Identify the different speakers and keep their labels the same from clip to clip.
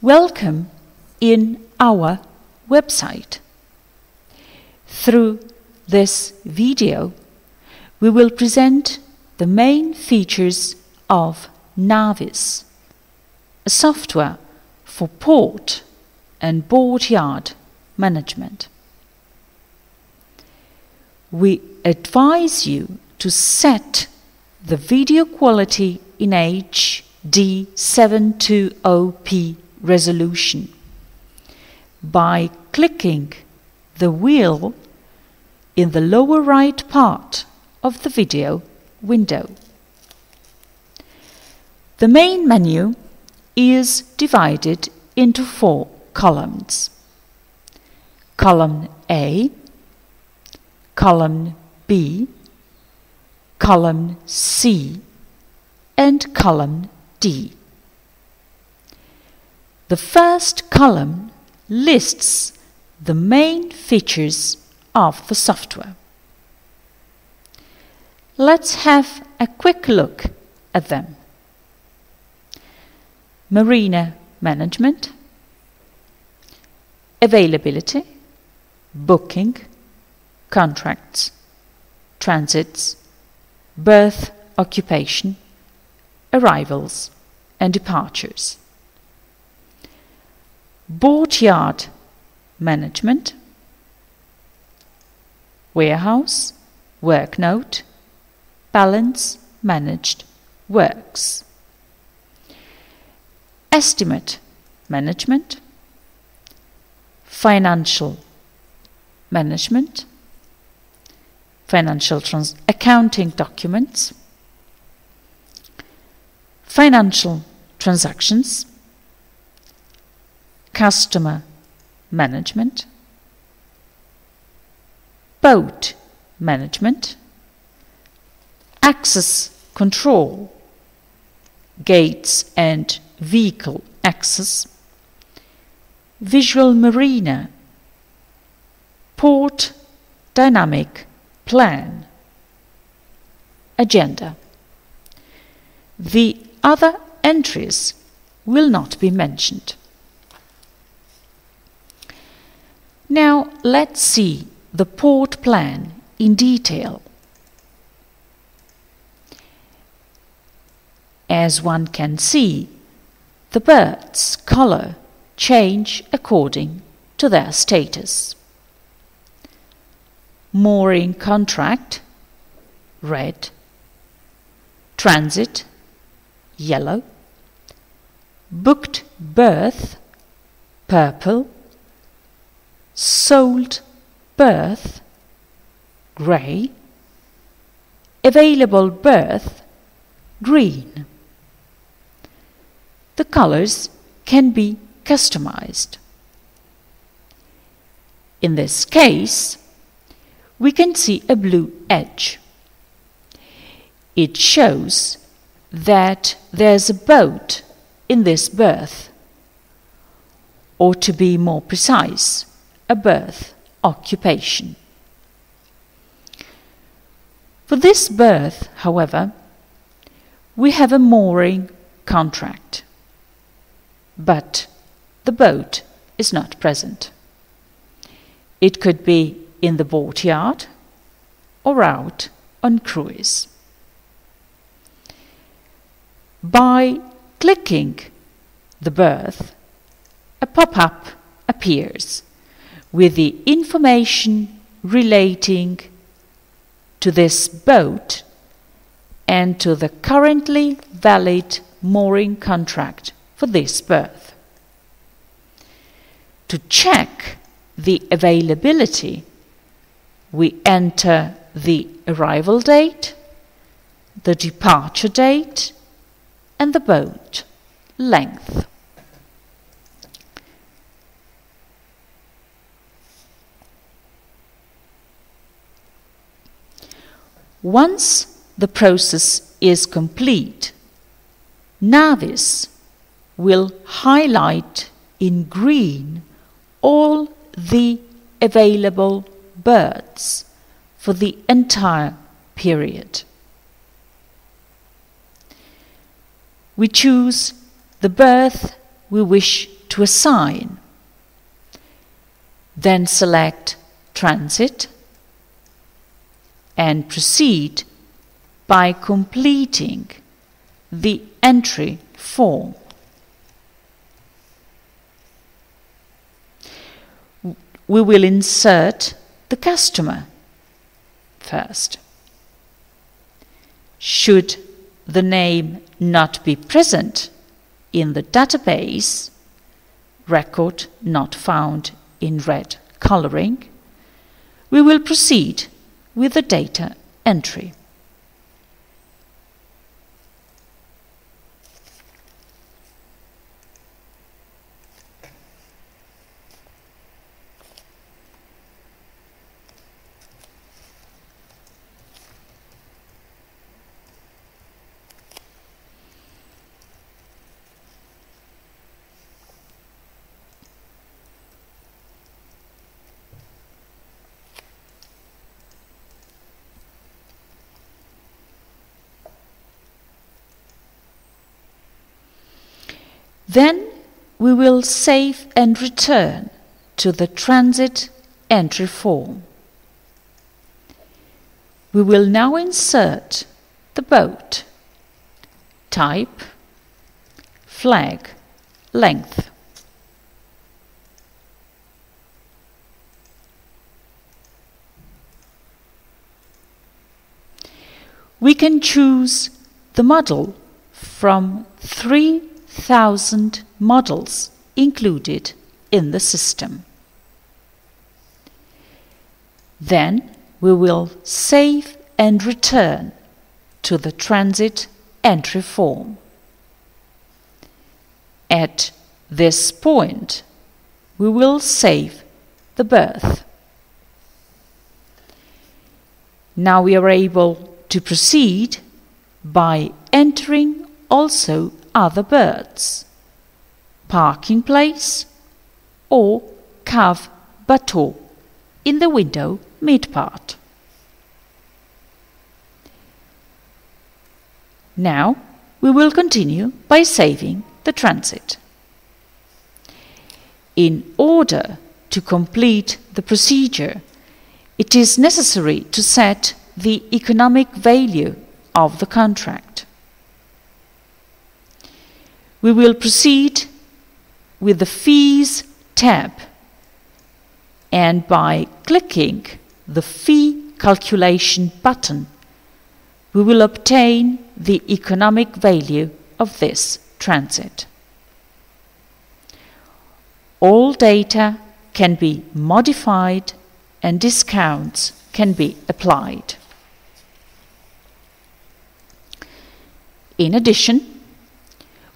Speaker 1: Welcome in our website. Through this video, we will present the main features of Navis, a software for port and boatyard management. We advise you to set the video quality in HD 720p resolution by clicking the wheel in the lower right part of the video window. The main menu is divided into 4 columns. Column A, column B, column C, and column D. The first column lists the main features of the software. Let's have a quick look at them. Marina management, availability, booking, contracts, transits, berth occupation, arrivals and departures. Boatyard management, warehouse, work note, balance managed works. Estimate management, financial management, financial accounting documents, financial transactions, customer management, boat management, access control, gates and vehicle access, visual marina, port dynamic plan, agenda. The other entries will not be mentioned. Now let's see the port plan in detail. As one can see, the berths' color change according to their status. Mooring contract, red, transit, yellow, booked berth, purple, sold berth, grey, available berth, green. The colors can be customized. In this case, we can see a blue edge. It shows that there's a boat in this berth, or to be more precise, a berth occupation. For this berth, however, we have a mooring contract, but the boat is not present. It could be in the boatyard or out on cruise. By clicking the berth, a pop-up appears with the information relating to this boat and to the currently valid mooring contract for this berth. To check the availability, we enter the arrival date, the departure date, and the boat length. Once the process is complete, Navis will highlight in green all the available berths for the entire period. We choose the berth we wish to to assign. Then select Transit and proceed by completing the entry form. We will insert the customer first. Should the name not be present in the database, record not found in red coloring, we will proceed with the data entry. Then we will save and return to the transit entry form. We will now insert the boat, type, flag, length. We can choose the model from 3,000 models included in the system. Then we will save and return to the transit entry form. At this point, we will save the berth. Now we are able to proceed by entering also other berths, parking place or cave bateau in the window mid-part. Now we will continue by saving the transit. In order to complete the procedure, it is necessary to set the economic value of the contract. We will proceed with the Fees tab, and by clicking the Fee Calculation button, we will obtain the economic value of this transit. All data can be modified and discounts can be applied. In addition,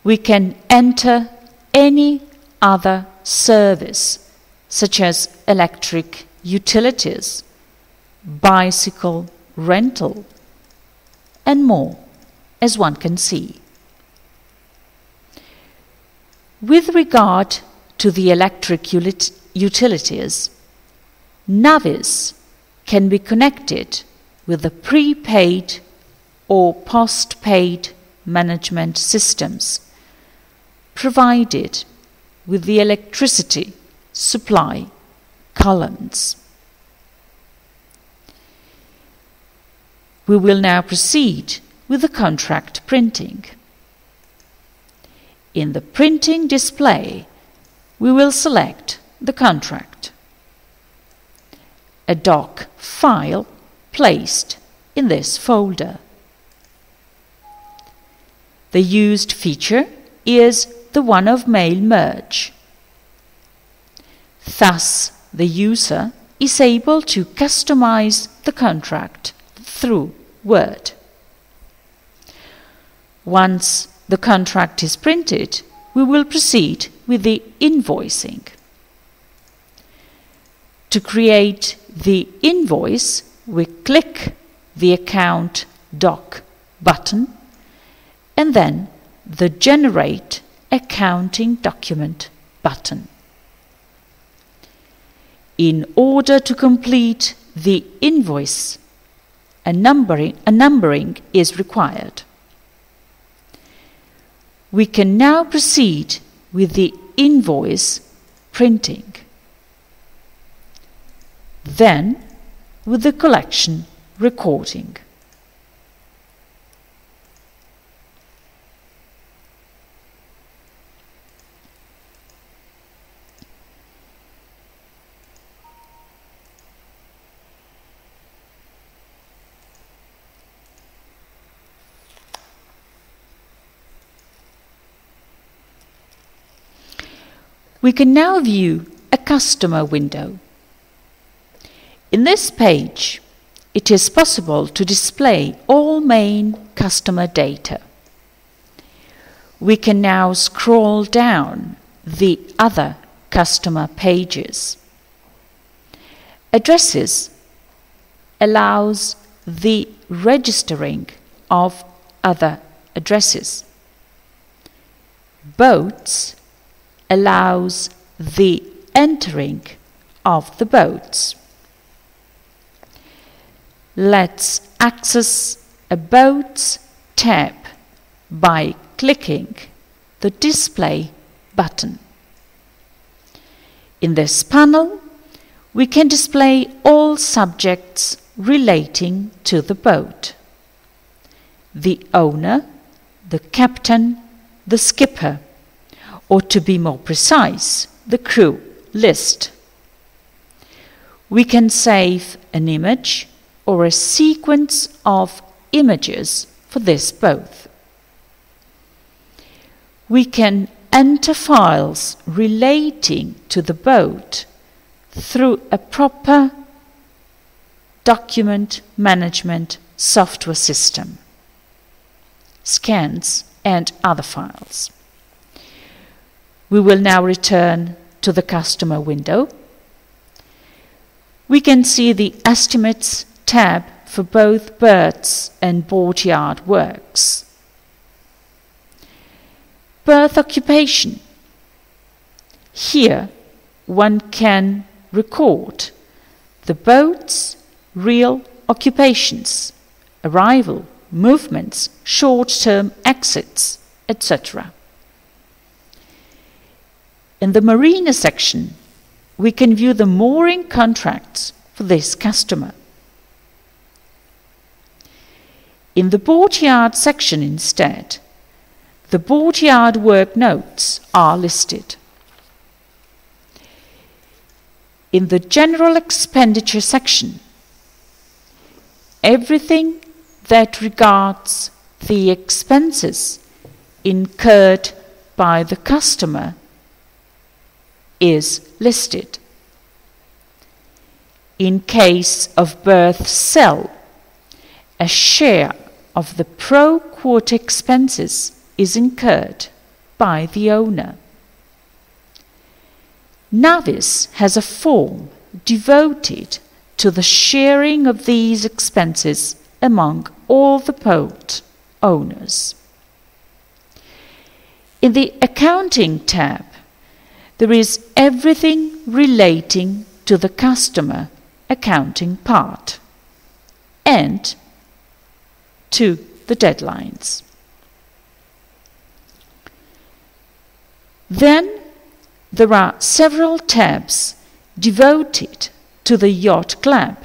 Speaker 1: we can enter any other service, such as electric utilities, bicycle rental, and more, as one can see. With regard to the electric utilities, Navis can be connected with the prepaid or postpaid management systems provided with the electricity supply columns. We will now proceed with the contract printing. In the printing display, we will select the contract. A doc file placed in this folder. The used feature is the one of mail merge. Thus, the user is able to customize the contract through Word. Once the contract is printed, we will proceed with the invoicing. To create the invoice, we click the Account Doc button and then the Generate Accounting Document button. In order to complete the invoice, a numbering is required. We can now proceed with the invoice printing. Then with the collection recording. We can now view a customer window. In this page, it is possible to display all main customer data. We can now scroll down the other customer pages. Addresses allows the registering of other addresses. Boats allows the entering of the boats. Let's access a boats tab by clicking the display button. In this panel, we can display all subjects relating to the boat: the owner, the captain, the skipper, or to be more precise, the crew list. We can save an image or a sequence of images for this boat. We can enter files relating to the boat through a proper document management software system, scans and other files. We will now return to the customer window. We can see the Estimates tab for both berths and boatyard works. Berth occupation. Here one can record the boat's real occupations, arrival, movements, short-term exits, etc. In the Marina section, we can view the mooring contracts for this customer. In the boatyard section instead, the boatyard work notes are listed. In the general expenditure section, everything that regards the expenses incurred by the customer is listed. In case of berth sell, a share of the pro quota expenses is incurred by the owner. Navis has a form devoted to the sharing of these expenses among all the boat owners. In the Accounting tab, there is everything relating to the customer accounting part and to the deadlines. Then there are several tabs devoted to the yacht club: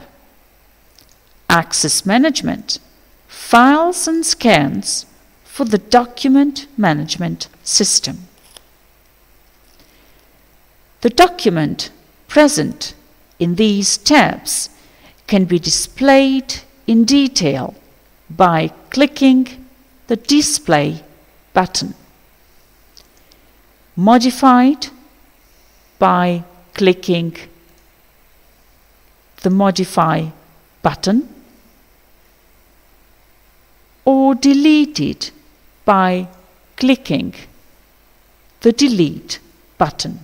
Speaker 1: access management, files and scans for the document management system. The document present in these tabs can be displayed in detail by clicking the display button, modified by clicking the modify button, or deleted by clicking the delete button.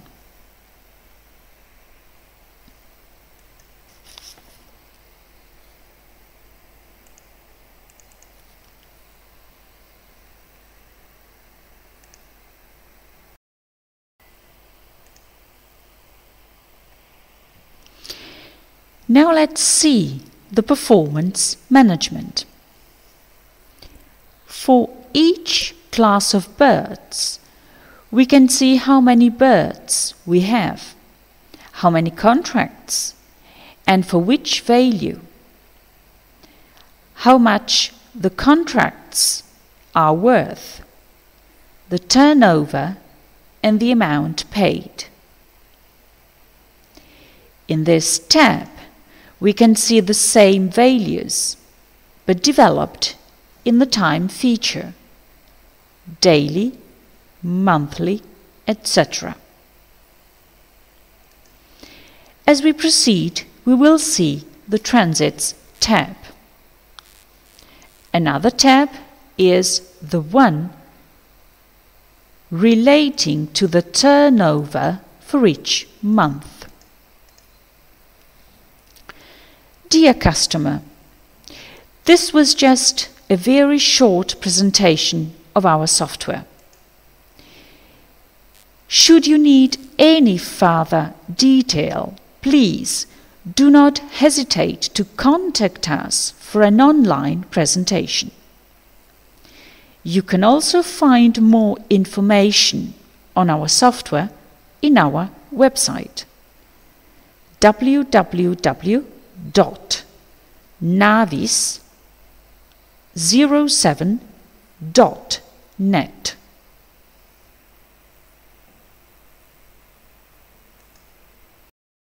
Speaker 1: Now let's see the performance management. For each class of berths, we can see how many birds we have, how many contracts, and for which value, how much the contracts are worth, the turnover, and the amount paid. In this tab, we can see the same values, but developed in the time feature: daily, monthly, etc. As we proceed, we will see the Transits tab. Another tab is the one relating to the turnover for each month. Dear customer, this was just a very short presentation of our software. Should you need any further detail, please do not hesitate to contact us for an online presentation. You can also find more information on our software in our website www.navis07.net.